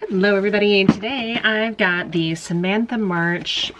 Hello everybody, today I've got the Samantha March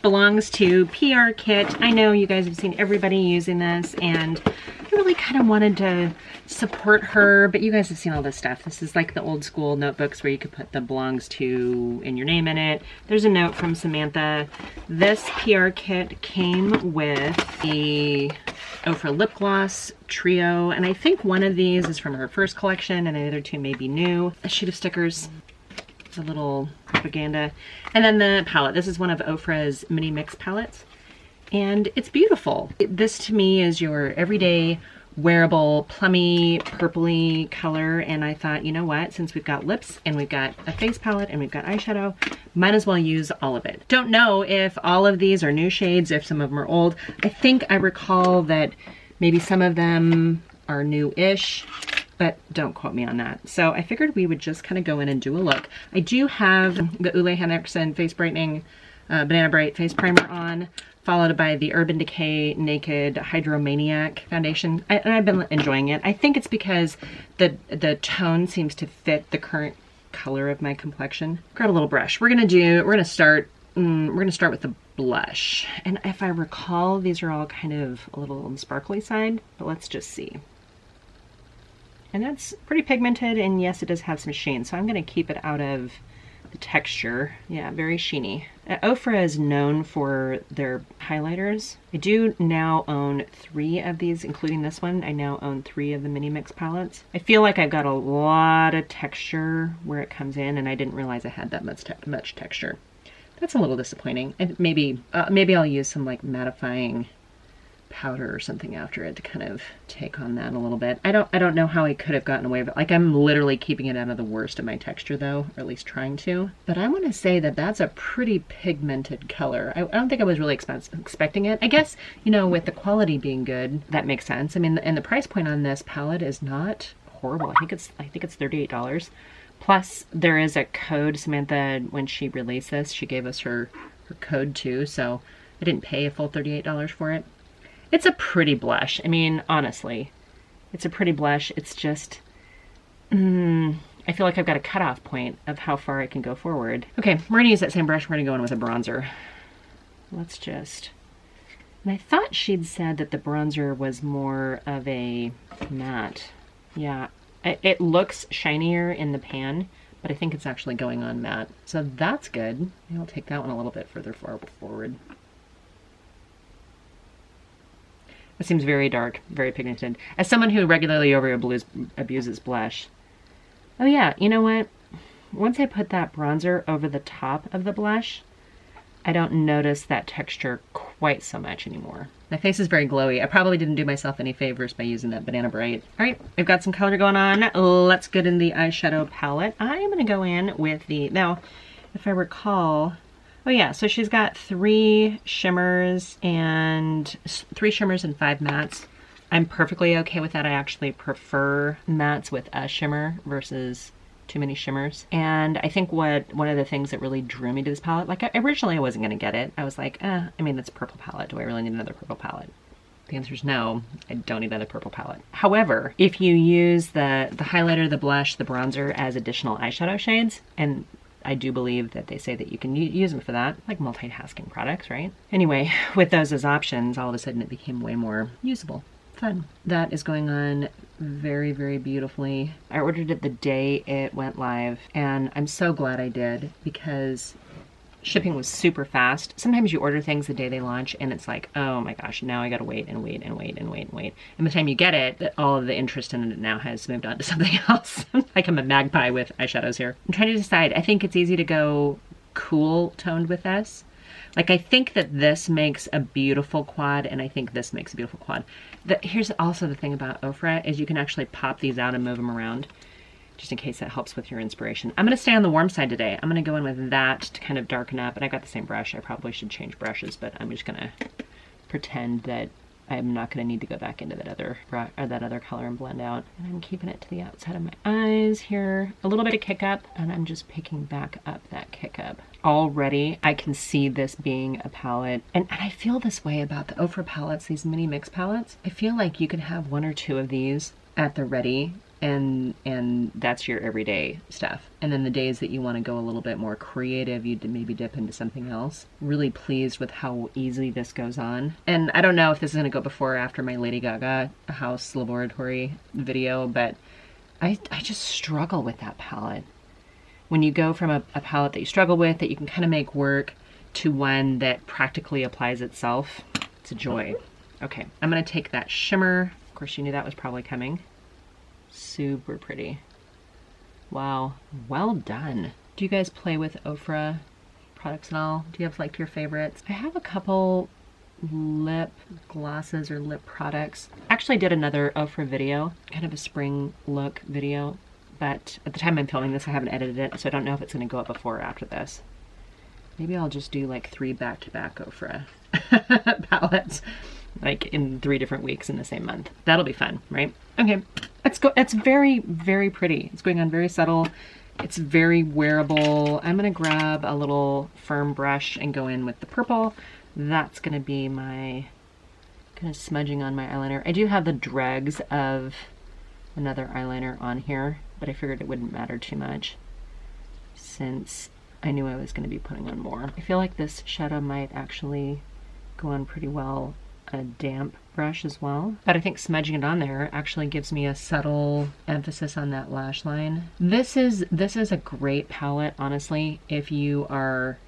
Belongs to PR kit. I know you guys have seen everybody using this and I really kind of wanted to support her, but you guys have seen all this stuff. This is like the old school notebooks where you could put the belongs to and your name in it. There's a note from Samantha. This PR kit came with the Ofra lip gloss trio, and I think one of these is from her first collection and the other two may be new. A sheet of stickers, a little propaganda, and then the palette. This is one of Ofra's mini mix palettes and it's beautiful. This to me is your everyday wearable plummy purpley color, and I thought, you know what, since we've got lips and we've got a face palette and we've got eyeshadow, might as well use all of it. Don't know if all of these are new shades, if some of them are old. I think I recall that maybe some of them are new-ish, but don't quote me on that. So I figured we would just kind of go in and do a look. I do have the Ole Henriksen Face Brightening Banana Bright Face Primer on, followed by the Urban Decay Naked Hydromaniac Foundation. And I've been enjoying it. I think it's because the tone seems to fit the current color of my complexion. Grab a little brush. We're gonna start with the blush. And if I recall, these are all kind of a little on the sparkly side, but let's just see. And that's pretty pigmented, and yes, it does have some sheen, so I'm gonna keep it out of the texture. Yeah, very sheeny. Ofra is known for their highlighters. I do now own 3 of these, including this one. I now own 3 of the mini mix palettes. I feel like I've got a lot of texture where it comes in, and I didn't realize I had that much texture. That's a little disappointing. And maybe I'll use some like mattifying powder or something after it to kind of take on that a little bit. I don't know how I could have gotten away with it. Like, I'm literally keeping it out of the worst of my texture though, or at least trying to. But I want to say that that's a pretty pigmented color. I don't think I was really expecting it. I guess, you know, with the quality being good, that makes sense. I mean, and the price point on this palette is not horrible. I think it's $38. Plus there is a code. Samantha, when she released this, she gave us her code too, so I didn't pay a full $38 for it. It's a pretty blush. I mean, honestly, it's a pretty blush. It's just, I feel like I've got a cutoff point of how far I can go forward. Okay, we're gonna use that same brush. We're gonna go in with a bronzer. Let's just, and I thought she'd said that the bronzer was more of a matte. Yeah, it looks shinier in the pan, but I think it's actually going on matte. So that's good. Maybe I'll take that one a little bit further forward. It seems very dark, very pigmented. As someone who regularly abuses blush. Oh yeah, you know what? Once I put that bronzer over the top of the blush, I don't notice that texture quite so much anymore. My face is very glowy. I probably didn't do myself any favors by using that Banana Bright. All right, we've got some color going on. Let's get in the eyeshadow palette. I'm gonna go in with the, now, if I recall, oh yeah, so she's got 3 shimmers and 5 mattes. I'm perfectly okay with that. I actually prefer mattes with a shimmer versus too many shimmers. And I think one of the things that really drew me to this palette, like originally I wasn't gonna get it. I was like, I mean, it's a purple palette. Do I really need another purple palette? The answer is no, I don't need another purple palette. However, if you use the highlighter, the blush, the bronzer as additional eyeshadow shades, and I do believe that they say that you can use them for that, like multitasking products, right? Anyway, with those as options, all of a sudden it became way more usable. Fun. That is going on very, very beautifully. I ordered it the day it went live, and I'm so glad I did because shipping was super fast. Sometimes you order things the day they launch and it's like, oh my gosh, now I gotta wait and wait and wait and wait and wait. And by the time you get it, all of the interest in it now has moved on to something else. Like I'm a magpie with eyeshadows here. I'm trying to decide. I think it's easy to go cool toned with this. Like I think that this makes a beautiful quad and I think this makes a beautiful quad. Here's also the thing about Ofra is you can actually pop these out and move them around, just in case that helps with your inspiration. I'm gonna stay on the warm side today. I'm gonna go in with that to kind of darken up, and I got the same brush. I probably should change brushes, but I'm just gonna pretend that I'm not gonna need to go back into that other color and blend out. And I'm keeping it to the outside of my eyes here. A little bit of kick up, and I'm just picking back up that kick up. Already, I can see this being a palette, and I feel this way about the Ofra palettes, these mini mix palettes. I feel like you could have 1 or 2 of these at the ready and that's your everyday stuff. And then the days that you want to go a little bit more creative, you'd maybe dip into something else. Really pleased with how easily this goes on. And I don't know if this is going to go before or after my Lady Gaga house laboratory video, but I just struggle with that palette. When you go from a palette that you struggle with, that you can kind of make work, to one that practically applies itself, it's a joy. Okay, I'm going to take that shimmer. Of course, you knew that was probably coming. Super pretty. Wow, well done. Do you guys play with Ofra products and all? Do you have like your favorites? I have a couple lip glosses or lip products. Actually did another Ofra video, kind of a spring look video, but at the time I'm filming this I haven't edited it, so I don't know if it's going to go up before or after this. Maybe I'll just do like 3 back-to-back Ofra palettes, like in 3 different weeks in the same month. That'll be fun, right? Okay, let's go. It's very, very pretty. It's going on very subtle. It's very wearable. I'm gonna grab a little firm brush and go in with the purple. That's gonna be my kind of smudging on my eyeliner. I do have the dregs of another eyeliner on here, but I figured it wouldn't matter too much since I knew I was going to be putting on more. I feel like this shadow might actually go on pretty well a damp brush as well, but I think smudging it on there actually gives me a subtle emphasis on that lash line. This is a great palette, honestly, if you are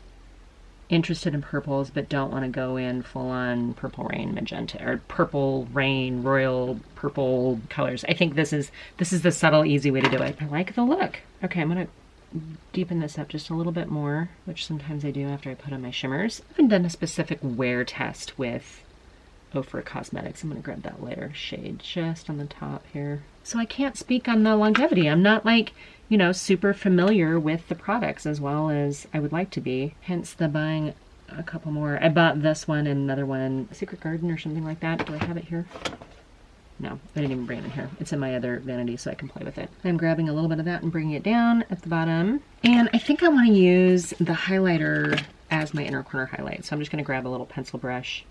interested in purples but don't want to go in full on Purple Rain magenta or Purple Rain royal purple colors. I think this is the subtle, easy way to do it. I like the look. Okay, I'm gonna deepen this up just a little bit more, which sometimes I do after I put on my shimmers. I haven't done a specific wear test with Ofra Cosmetics. I'm going to grab that layer shade just on the top here. So I can't speak on the longevity. I'm not like, you know, super familiar with the products as well as I would like to be. Hence the buying a couple more. I bought this one and another one, Secret Garden or something like that. Do I have it here? No, I didn't even bring it in here. It's in my other vanity so I can play with it. I'm grabbing a little bit of that and bringing it down at the bottom. And I think I want to use the highlighter as my inner corner highlight. So I'm just going to grab a little pencil brush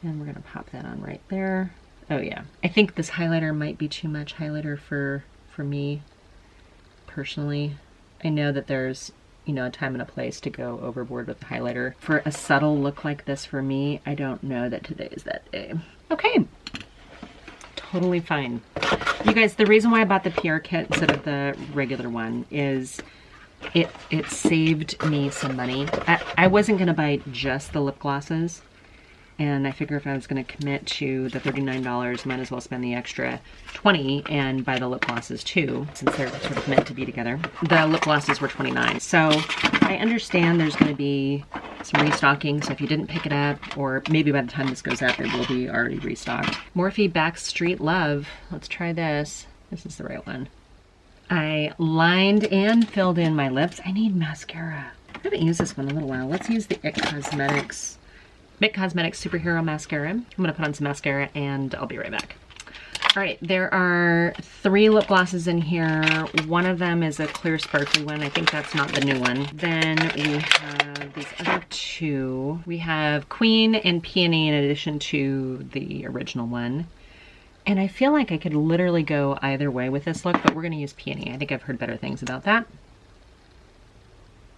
and we're going to pop that on right there. Oh yeah. I think this highlighter might be too much highlighter for me personally. I know that there's, you know, a time and a place to go overboard with the highlighter. For a subtle look like this for me, I don't know that today is that day. Okay. Totally fine. You guys, the reason why I bought the PR kit instead of the regular one is it saved me some money. I wasn't going to buy just the lip glosses, and I figure if I was going to commit to the $39, might as well spend the extra $20 and buy the lip glosses too, since they're sort of meant to be together. The lip glosses were $29. So I understand there's going to be some restocking, so if you didn't pick it up, or maybe by the time this goes up, it will be already restocked. Morphe Backstreet Love. Let's try this. This is the right one. I lined and filled in my lips. I need mascara. I haven't used this one in a little while. Let's use the IT Cosmetics Superhero Mascara. I'm gonna put on some mascara and I'll be right back. All right, there are 3 lip glosses in here. One of them is a clear sparkly one. I think that's not the new one. Then we have these other 2. We have Queen and Peony in addition to the original one. And I feel like I could literally go either way with this look, but we're gonna use Peony. I think I've heard better things about that.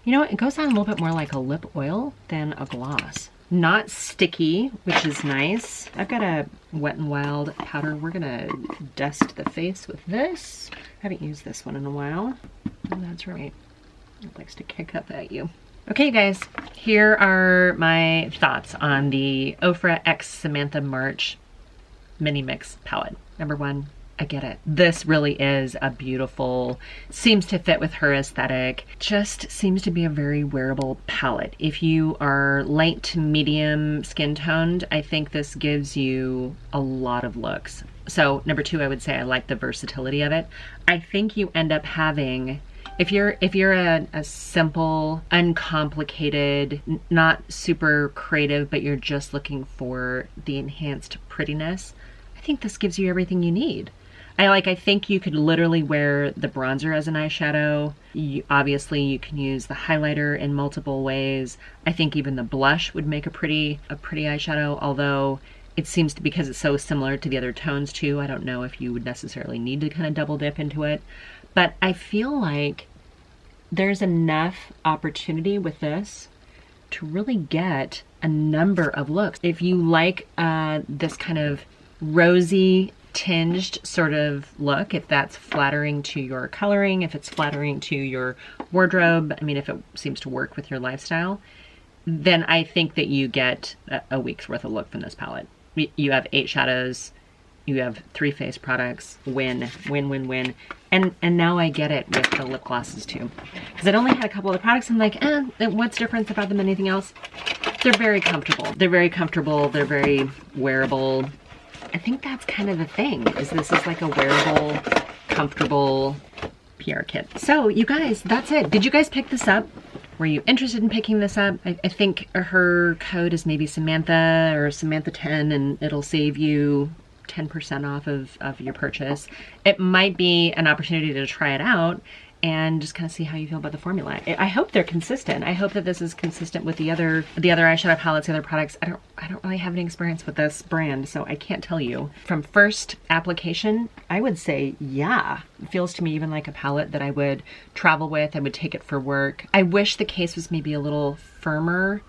You know what, it goes on a little bit more like a lip oil than a gloss. Not sticky, which is nice. I've got a Wet n Wild powder. We're gonna dust the face with this. I haven't used this one in a while. Oh, that's right. It likes to kick up at you. Okay, guys, here are my thoughts on the Ofra X Samantha March Mini Mix palette. Number 1, I get it. This really is a beautiful, seems to fit with her aesthetic, just seems to be a very wearable palette. If you are light to medium skin toned, I think this gives you a lot of looks. So number 2, I would say I like the versatility of it. I think you end up having, if you're a simple, uncomplicated, not super creative, but you're just looking for the enhanced prettiness, I think this gives you everything you need. I think you could literally wear the bronzer as an eyeshadow. Obviously you can use the highlighter in multiple ways. I think even the blush would make a pretty eyeshadow, although It seems to, because it's so similar to the other tones too, I don't know if you would necessarily need to kind of double dip into it. But I feel like there's enough opportunity with this to really get a number of looks. If you like this kind of rosy tinged sort of look, if that's flattering to your coloring, if it's flattering to your wardrobe, I mean, if it seems to work with your lifestyle, then I think that you get a week's worth of look from this palette. You have 8 shadows, you have 3 face products, win, win, win, win. And now I get it with the lip glosses too. Because I'd only had a couple of the products, I'm like, what's different about them than anything else? They're very comfortable. They're very comfortable, they're very wearable. I think that's kind of the thing, is this is like a wearable, comfortable PR kit. So you guys, that's it. Did you guys pick this up? Were you interested in picking this up? I think her code is maybe Samantha or Samantha 10, and it'll save you 10% off of your purchase. It might be an opportunity to try it out and just kind of see how you feel about the formula. I hope they're consistent. I hope that this is consistent with the other eyeshadow palettes, the other products. I don't really have any experience with this brand, so I can't tell you. From first application, I would say, yeah. It feels to me even like a palette that I would travel with. I would take it for work. I wish the case was maybe a little firmer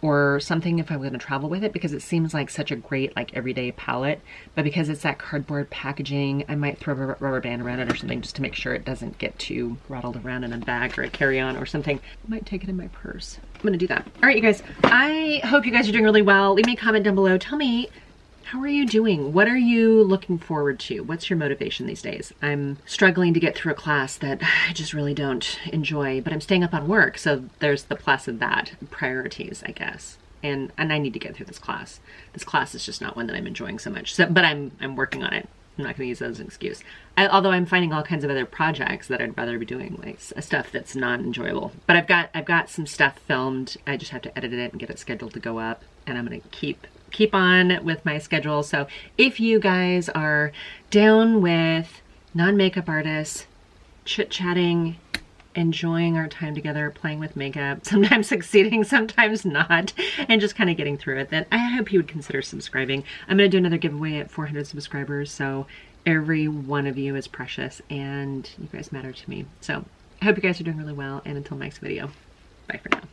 or something if I'm going to travel with it, because it seems like such a great like everyday palette, but because it's that cardboard packaging, I might throw a rubber band around it or something just to make sure it doesn't get too rattled around in a bag or a carry-on or something. I might take it in my purse. I'm gonna do that. All right, you guys, I hope you guys are doing really well. Leave me a comment down below. Tell me, how are you doing? What are you looking forward to? What's your motivation these days? I'm struggling to get through a class that I just really don't enjoy, but I'm staying up on work, so there's the plus of that. Priorities, I guess. And I need to get through this class. This class is just not one that I'm enjoying so much. So, but I'm working on it. I'm not going to use that as an excuse. Although I'm finding all kinds of other projects that I'd rather be doing, like stuff that's not enjoyable. But I've got some stuff filmed. I just have to edit it and get it scheduled to go up, and I'm going to keep on with my schedule. So if you guys are down with non-makeup artists, chit-chatting, enjoying our time together, playing with makeup, sometimes succeeding, sometimes not, and just kind of getting through it, then I hope you would consider subscribing. I'm going to do another giveaway at 400 subscribers, so every one of you is precious and you guys matter to me. So I hope you guys are doing really well, and until next video, bye for now.